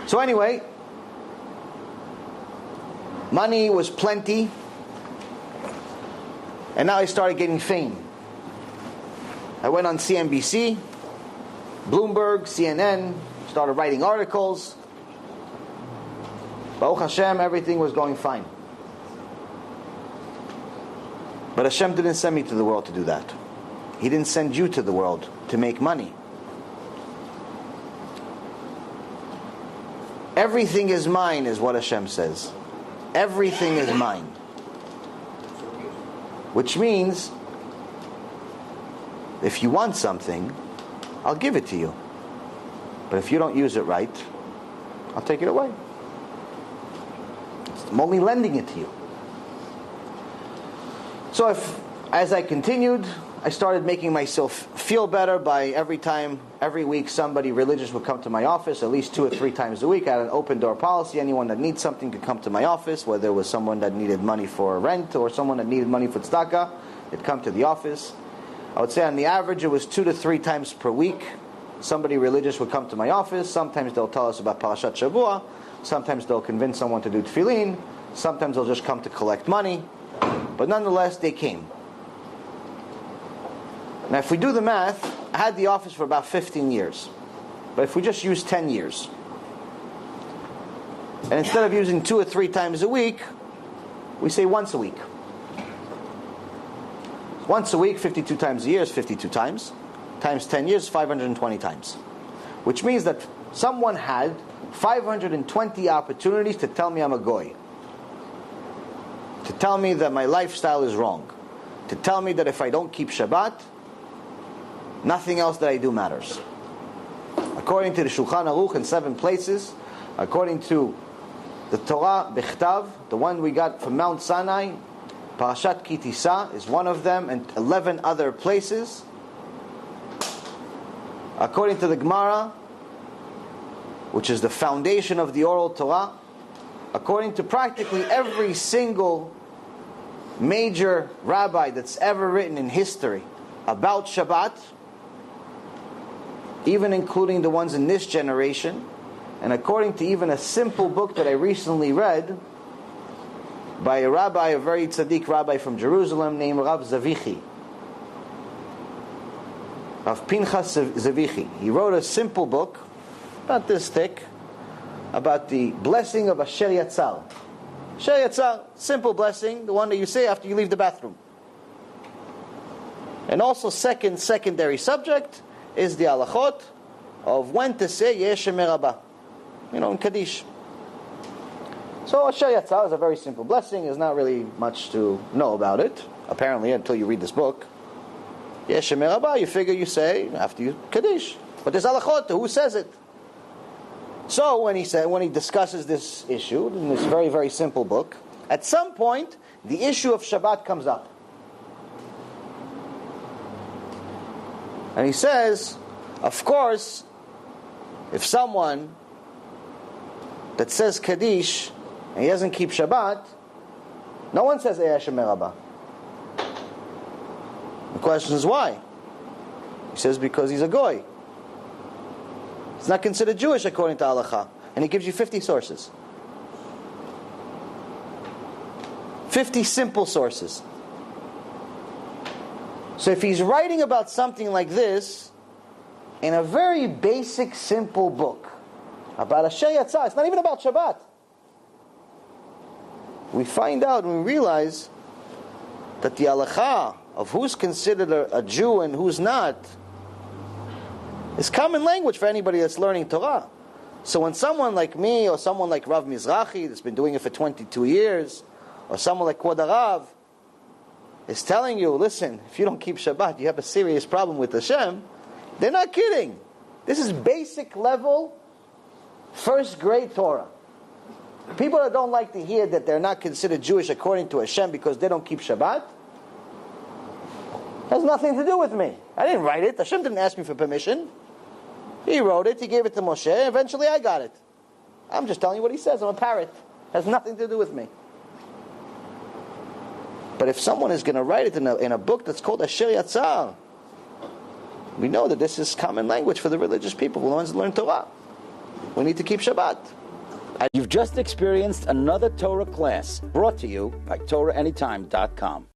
So anyway, money was plenty, and now I started getting fame. I went on CNBC, Bloomberg, CNN, started writing articles. Baruch Hashem, everything was going fine. But Hashem didn't send me to the world to do that. He didn't send you to the world to make money. Everything is mine, is what Hashem says. Everything is mine. Which means, if you want something, I'll give it to you. But if you don't use it right, I'll take it away. I'm only lending it to you. So as I continued, I started making myself feel better by every week somebody religious would come to my office, at least 2 or 3 times a week. I had an open door policy. Anyone that needs something could come to my office, whether it was someone that needed money for rent or someone that needed money for tzedakah, they'd come to the office. I would say on the average it was 2 to 3 times per week. Somebody religious would come to my office. Sometimes they'll tell us about Parashat Shavua. Sometimes they'll convince someone to do tefillin. Sometimes they'll just come to collect money. But nonetheless, they came. Now if we do the math, I had the office for about 15 years. But if we just use 10 years, and instead of using 2 or 3 times a week, we say once a week. Once a week, 52 times a year is 52 times. Times 10 years, 520 times. Which means that someone had 520 opportunities to tell me I'm a goy. To tell me that my lifestyle is wrong. To tell me that if I don't keep Shabbat, nothing else that I do matters. According to the Shulchan Aruch in 7 places, according to the Torah Bechtav, the one we got from Mount Sinai, Parashat Ki Tisa is one of them, and 11 other places. According to the Gemara, which is the foundation of the Oral Torah, according to practically every single major rabbi that's ever written in history about Shabbat, even including the ones in this generation, and according to even a simple book that I recently read by a rabbi, a very tzaddik rabbi from Jerusalem named Rav Zavichi, Rav Pinchas Zavichi. He wrote a simple book, about this thick, about the blessing of Asher Yatzal. Asher Yatzal, simple blessing, the one that you say after you leave the bathroom. And also secondary subject is the halachot of when to say Yesh Merabah, in Kaddish. So Asher Yatzal is a very simple blessing. There's not really much to know about it, apparently, until you read this book. Yesh Merabah, you figure you say after you Kaddish. But there's halachot, who says it? So when he discusses this issue in this very, very simple book, at some point the issue of Shabbat comes up. And he says, of course, if someone that says Kaddish and he doesn't keep Shabbat, no one says Yesh Merabah. The question is why? He says because he's a goy. It's not considered Jewish according to Halacha. And he gives you 50 sources. 50 simple sources. So if he's writing about something like this in a very basic, simple book about Asher Yatzah, it's not even about Shabbat. We find out and we realize that the Halacha of who's considered a Jew and who's not is common language for anybody that's learning Torah. So when someone like me, or someone like Rav Mizrahi, that's been doing it for 22 years, or someone like Kvod Harav, is telling you, listen, if you don't keep Shabbat, you have a serious problem with Hashem, they're not kidding. This is basic level, first grade Torah. People that don't like to hear that they're not considered Jewish according to Hashem because they don't keep Shabbat, has nothing to do with me. I didn't write it. Hashem didn't ask me for permission. He wrote it, he gave it to Moshe, and eventually I got it. I'm just telling you what he says. I'm a parrot. It has nothing to do with me. But if someone is going to write it in a book that's called Asher Yatzal, we know that this is common language for the religious people, the ones that learn Torah. we need to keep Shabbat. You've just experienced another Torah class brought to you by TorahAnytime.com.